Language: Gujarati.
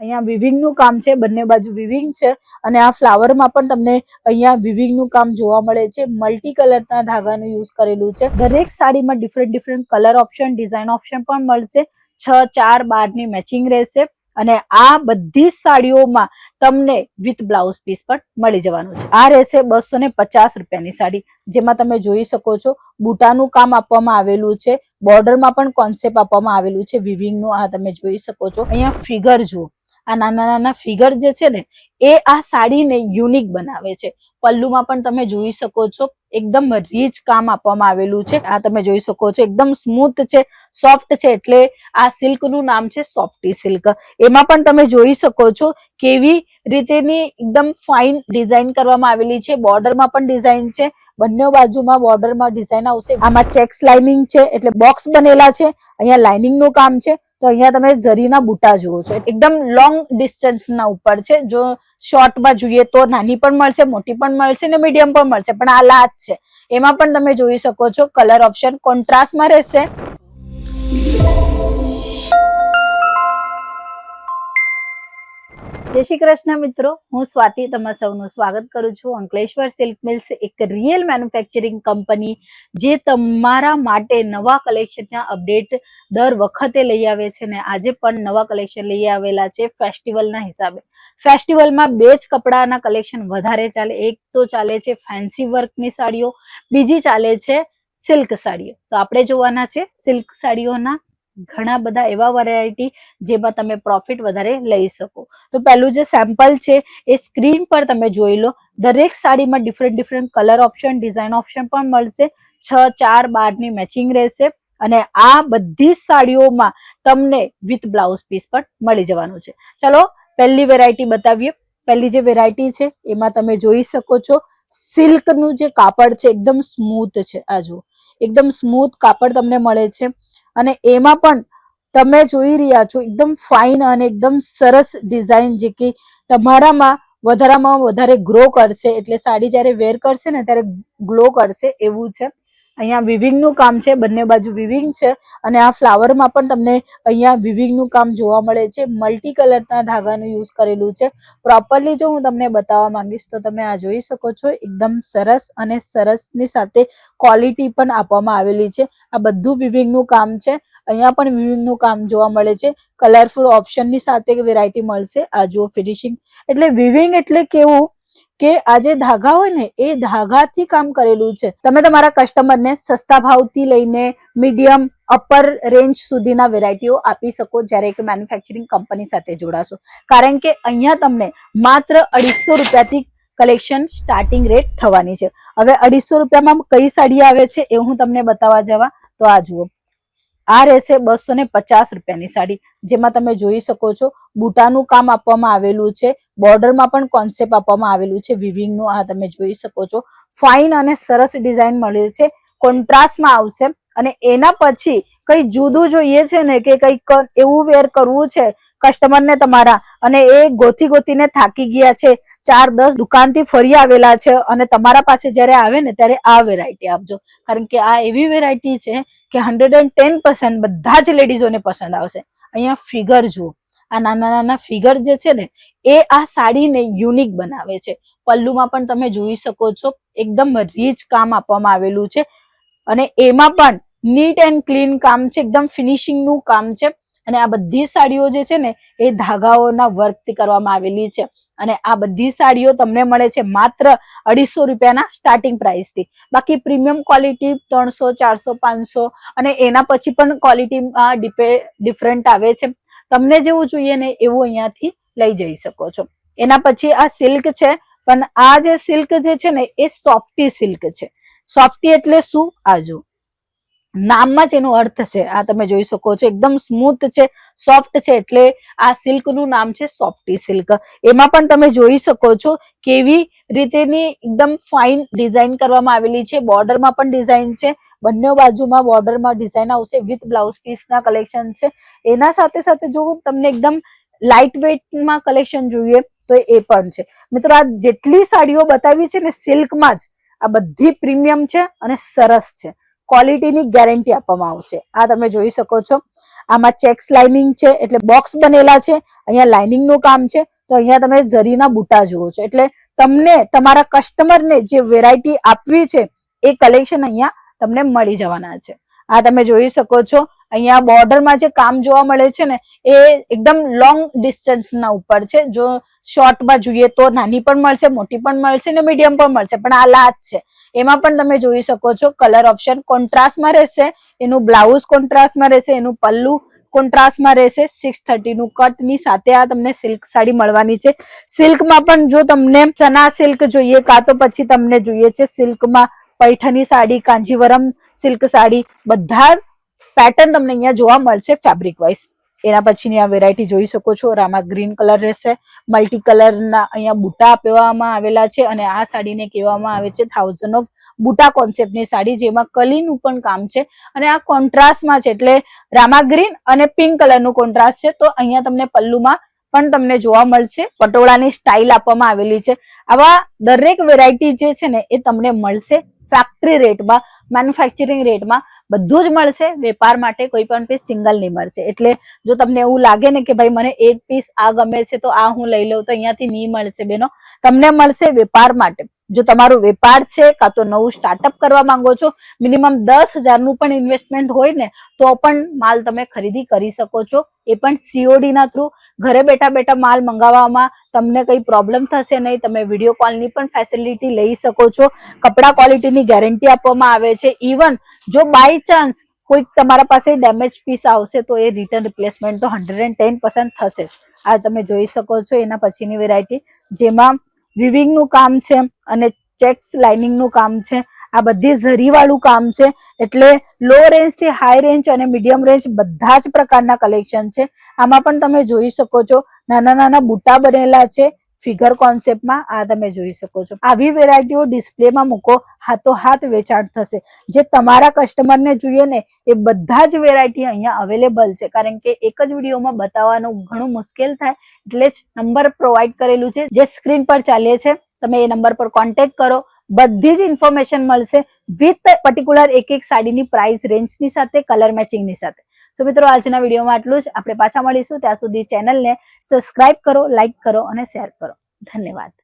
અહીંયા વિવિંગનું કામ છે, બંને બાજુ વિવિંગ છે અને આ ફ્લાવરમાં પણ તમને અહીંયા વિવિંગનું કામ જોવા મળે છે. મલ્ટી કલરના ધાગાનું યુઝ કરેલું છે. દરેક સાડીમાં different colour option, design option પણ મળશે. 6, 4, 12ની મેચિંગ રહેશે અને આ બધી સાડીઓમાં તમને વિથ બ્લાઉઝ પીસ પણ મળી જવાનું છે. આ રહેશે 250 રૂપિયાની સાડી, જેમાં તમે જોઈ શકો છો બુટાનું કામ આપવામાં આવેલું છે, બોર્ડરમાં પણ કોન્સેપ્ટ આપવામાં આવેલું છે વિવિંગનું. આ તમે જોઈ શકો છો. અહીંયા ફિગર જુઓ, આ નાના નાના ફિગર જે છે ને એ આ સાડીને યુનિક બનાવે છે. પલ્લુમાં પણ તમે જોઈ શકો છો એકદમ રીચ કામ આપવામાં આવેલું છે. આ તમે જોઈ શકો છો એકદમ સ્મૂથ છે, સોફ્ટ છે, એટલે આ સિલ્ક નું નામ છે સોફ્ટી સિલ્ક. એમાં પણ તમે જોઈ શકો છો કેવી રીતેની એકદમ ફાઇન ડિઝાઇન કરવામાં આવેલી છે. બોર્ડરમાં પણ ડિઝાઇન છે, બંને બાજુમાં બોર્ડરમાં ડિઝાઇન આવશે. આમાં ચેક્સ લાઇનિંગ છે એટલે બોક્સ બનેલા છે. અહીંયા લાઇનિંગ નું કામ છે. તો અહીંયા તમે ઝરીના બુટા જુઓ છો, એકદમ લોંગ ડિસ્ટન્સ ના ઉપર છે. જો શોર્ટમાં જોઈએ તો નાની પણ મળશે, મોટી પણ મળશે ને મીડિયમ પણ મળશે, પણ આ લાચ છે. એમાં પણ તમે જોઈ શકો છો કલર ઓપ્શન કોન્ટ્રાસ્ટમાં રહેશે. જય શ્રી કૃષ્ણ મિત્રો, હું સ્વાતિ તમારા સૌનું સ્વાગત કરું છું. અંકલેશ્વર સિલ્ક મિલ્સ એક રિયલ મેન્યુફેક્ચરિંગ કંપની જે તમારા માટે નવા કલેક્શનના અપડેટ દર વખતે લઈ આવે છે ને આજે પણ નવા કલેક્શન લઈ આવેલા છે ફેસ્ટિવલના હિસાબે. ફેસ્ટિવલમાં બે જ કપડાના કલેક્શન વધારે ચાલે. એક તો ચાલે છે ફેન્સી વર્કની સાડીઓ, બીજી ચાલે છે સિલ્ક સાડીઓ. તો આપણે જોવાના છે સિલ્ક સાડીઓના ઘણા બધા એવા વેરાયટી જેમાં તમે પ્રોફિટ વધારે લઈ શકો. તો પહેલું જે સેમ્પલ છે એ સ્ક્રીન પર તમે જોઈ લો. દરેક સાડીમાં different colour option, design option પણ મળશે. 6, 4, 12ની મેચિંગ રહેશે અને આ બધી સાડીઓમાં તમને વિથ બ્લાઉઝ પીસ પણ મળી જવાનું છે. ચલો પહેલી વેરાયટી બતાવીએ. પહેલી જે વેરાયટી છે એમાં તમે જોઈ શકો છો સિલ્કનું જે કાપડ છે એકદમ સ્મૂથ છે. આ જુઓ, એકદમ સ્મૂથ કાપડ તમને મળે છે અને એમાં પણ તમે જોઈ રહ્યા છો એકદમ ફાઇન અને એકદમ સરસ ડિઝાઇન જે કે તમારામાં વધારે ગ્રો કરશે. એટલે સાડી જ્યારે વેર કરશે ને ત્યારે ગ્લો કરશે એવું છે. અહીંયા વિવિંગનું કામ છે, બંને બાજુ વિવિંગ છે અને આ ફ્લાવરમાં પણ તમને અહીંયા વિવિંગનું કામ જોવા મળે છે. મલ્ટી કલરના ધાગાનું યુઝ કરેલું છે. પ્રોપરલી જો હું તમને બતાવવા માંગીશ તો તમે આ જોઈ શકો છો એકદમ સરસ અને સરસની સાથે ક્વોલિટી પણ આપવામાં આવેલી છે. આ બધું વિવિંગનું કામ છે. અહીંયા પણ વિવિંગનું કામ જોવા મળે છે. કલરફુલ ઓપ્શનની સાથે વેરાયટી મળશે. આ જુઓ ફિનિશિંગ, એટલે વિવિંગ એટલે કેવું કે આ જે ધાગા હોય ને એ ધાગાથી કામ કરેલું છે. તમે તમારા કસ્ટમરને સસ્તા ભાવથી લઈને મીડિયમ અપર રેન્જ સુધીના વેરાયટીઓ આપી શકો જ્યારે એક મેન્યુફેક્ચરિંગ કંપની સાથે જોડાશો. કારણ કે અહીંયા તમને માત્ર 250 રૂપિયાથી કલેક્શન સ્ટાર્ટિંગ રેટ થવાની છે. હવે 250 રૂપિયામાં કઈ સાડી આવે છે એ હું તમને બતાવવા જવા તો આ જુઓ, આ રહેશે 250 રૂપિયાની સાડી, જેમાં તમે જોઈ શકો છો બુટાનું કામ આપવામાં આવેલું છે, બોર્ડરમાં પણ કોન્સેપ્ટ આપવામાં આવેલું છે વિવિંગનું. આ તમે જોઈ શકો છો ફાઇન અને સરસ ડિઝાઇન મળે છે, કોન્ટ્રાસ્ટમાં આવશે. અને એના પછી કઈ જુદું જોઈએ છે ને કે કઈક એવું વેર કરવું છે કસ્ટમરને તમારા અને એ ગોતીને થાકી ગયા છે, 4-10 દુકાનથી ફરી આવેલા છે અને તમારા પાસે જ્યારે આવે ને ત્યારે આ વેરાયટી આપજો. કારણ કે આ એવી વેરાયટી છે કે 110% બધા જ લેડીઝોને પસંદ આવશે. અહીંયા ફિગર જુઓ, આ નાના નાના ફિગર જે છે ને એ આ સાડીને યુનિક બનાવે છે. પલ્લુમાં પણ તમે જોઈ શકો છો એકદમ રીચ કામ આપવામાં આવેલું છે અને એમાં પણ નીટ એન્ડ ક્લીન કામ છે, એકદમ ફિનિશિંગનું કામ છે. અને આ બધી સાડીઓ જે છે ને એ ધાગાઓના વર્કથી કરવામાં આવેલી છે અને આ બધી સાડીઓ તમને મળે છે માત્ર 250 રૂપિયાના સ્ટાર્ટિંગ પ્રાઇસથી. બાકી પ્રીમિયમ ક્વોલિટી 300, 400, 500 અને એના પછી પણ ક્વોલિટીમાં ડિફરન્ટ આવે છે. તમને જેવું જોઈએ ને એવું અહીંયાથી લઈ જઈ શકો છો. એના પછી આ સિલ્ક છે, પણ આ જે સિલ્ક જે છે ને એ સોફ્ટી સિલ્ક છે. સોફ્ટી એટલે શું? આ જો નામમાં જ એનો અર્થ છે. આ તમે જોઈ શકો છો એકદમ સ્મૂથ છે, સોફ્ટ છે, એટલે આ સિલ્ક નું નામ છે સોફ્ટી સિલ્ક. એમાં પણ તમે જોઈ શકો છો કેવી રીતેની એકદમ ફાઇન ડિઝાઇન કરવામાં આવેલી છે. બોર્ડરમાં પણ ડિઝાઇન છે, બંને બાજુમાં બોર્ડરમાં ડિઝાઇન આવશે. વિથ બ્લાઉઝ પીસના કલેક્શન છે. એના સાથે સાથે જો તમને એકદમ લાઇટ વેઇટમાં કલેક્શન જોઈએ તો એ પણ છે. મિત્રો, આ જેટલી સાડીઓ બતાવી છે ને સિલ્કમાં જ આ બધી પ્રીમિયમ છે અને સરસ છે. ક્વોલિટીની ગેરંટી આપવામાં આવશે. આ તમે જોઈ શકો છો. આમાં ચેક્સ લાઇનિંગ છે એટલે બોક્સ બનેલા છે, અહીંયા લાઇનિંગ નું કામ છે, તો અહીંયા તમે જરીના બુટા જુઓ છો. એટલે તમને તમારા કસ્ટમરને જે વેરાયટી આપવી છે એ કલેક્શન અહીંયા તમને મળી જવાના છે. આ તમે જોઈ શકો છો અહીંયા બોર્ડરમાં જે કામ જોવા મળે છે ને એ એકદમ લોંગ ડિસ્ટન્સ ના ઉપર છે. જો શોર્ટમાં જોઈએ તો નાની પણ મળશે, મોટી પણ મળશે ને મીડિયમ પણ મળશે, પણ આ લાચ છે એમાં પણ તમે જોઈ શકો છો કલર ઓપ્શન કોન્ટ્રાસ્ટમાં રહેશે, એનું બ્લાઉઝ કોન્ટ્રાસ્ટમાં રહેશે, એનું પલ્લુ કોન્ટ્રાસ્ટમાં રહેશે. 630 નું કટની સાથે આ તમને સિલ્ક સાડી મળવાની છે. સિલ્કમાં પણ જો તમને સના સિલ્ક જોઈએ કાં તો પછી તમને જોઈએ છે સિલ્કમાં પૈઠણી સાડી, કાંજીવરમ સિલ્ક સાડી, બધા પેટર્ન તમને અહીંયા જોવા મળશે ફેબ્રિક વાઇઝ. એના પછીની આ વેરાયટી જોઈ શકો છો, રામા ગ્રીન કલર રહેશે, મલ્ટી કલરના અહીંયા બુટા આપવામાં આવેલા છે અને આ સાડીને કહેવામાં આવે છે 1000 ઓફ બુટા કોન્સેપ્ટની સાડી, જેમાં કલીનું પણ કામ છે અને આ કોન્ટ્રાસ્ટમાં છે એટલે રામા ગ્રીન અને પિંક કલરનું કોન્ટ્રાસ્ટ છે. તો અહીંયા તમને પલ્લુમાં પણ તમને જોવા મળશે પટોળાની સ્ટાઇલ આપવામાં આવેલી છે. આવા દરેક વેરાયટી જે છે ને એ તમને મળશે ફેક્ટરી રેટમાં, મેન્યુફેક્ચરિંગ રેટમાં બધું જ મળશે. વેપાર માટે કોઈ પણ પીસ સિંગલ નહીં મળશે. એટલે જો તમને એવું લાગે ને કે ભાઈ મને એક પીસ આ ગમે છે તો આ હું લઈ લઉં, તો અહીંયાથી નહીં મળશે બેનો, તમને મળશે વેપાર માટે. જો તમારો વેપાર છે કાં તો નવું સ્ટાર્ટઅપ કરવા માંગો છો, મિનિમમ 10,000 નું પણ ઇન્વેસ્ટમેન્ટ હોય ને તો પણ માલ તમે ખરીદી કરી શકો છો, એ પણ COD ના થ્રુ. ઘરે બેઠા બેઠા માલ મંગાવવામાં તમને કઈ પ્રોબ્લેમ થશે નહીં. તમે વિડીયો કોલની પણ ફેસિલિટી લઈ શકો છો. કપડા ક્વોલિટીની ગેરંટી આપવામાં આવે છે. ઇવન જો બાય ચાન્સ કોઈ તમારા પાસે ડેમેજ પીસ આવશે તો એ રિટર્ન રિપ્લેસમેન્ટ તો 110% થશે જ. આ તમે જોઈ શકો છો. એના પછીની વેરાયટી જેમાં વિવિંગ નું કામ છે અને ચેક્સ લાઇનિંગ નું કામ છે. આ બધી ઝરી વાળું કામ છે એટલે લો રેન્જ થી હાઈ રેન્જ અને મીડિયમ રેન્જ બધા જ પ્રકારના કલેક્શન છે. આમાં પણ તમે જોઈ શકો છો નાના નાના બુટા બનેલા છે ફિગર કોન્સેપ્ટમાં. આ તમે જોઈ શકો છો. આવી વેરાયટીઓ ડિસ્પ્લેમાં મૂકો, હાથોહાથ વેચાણ થશે. જે તમારા કસ્ટમરને જોઈએ ને એ બધા જ વેરાયટી અહીંયા અવેલેબલ છે, કારણ કે એક જ વિડીયોમાં બતાવવાનું ઘણું મુશ્કેલ થાય એટલે જ નંબર પ્રોવાઈડ કરેલું છે જે સ્ક્રીન પર ચાલે છે. તમે એ નંબર પર કોન્ટેક્ટ કરો, બધી જ ઇન્ફોર્મેશન મળશે વિથ પર્ટિક્યુલર એક સાડીની પ્રાઇસ રેન્જની સાથે, કલર મેચિંગની સાથે. સો મિત્રો આજના વિડીયોમાં આટલું જ. આપણે પાછા મળીશું, ત્યાં સુધી ચેનલને સબસ્ક્રાઇબ કરો, લાઇક કરો અને શેર કરો. ધન્યવાદ.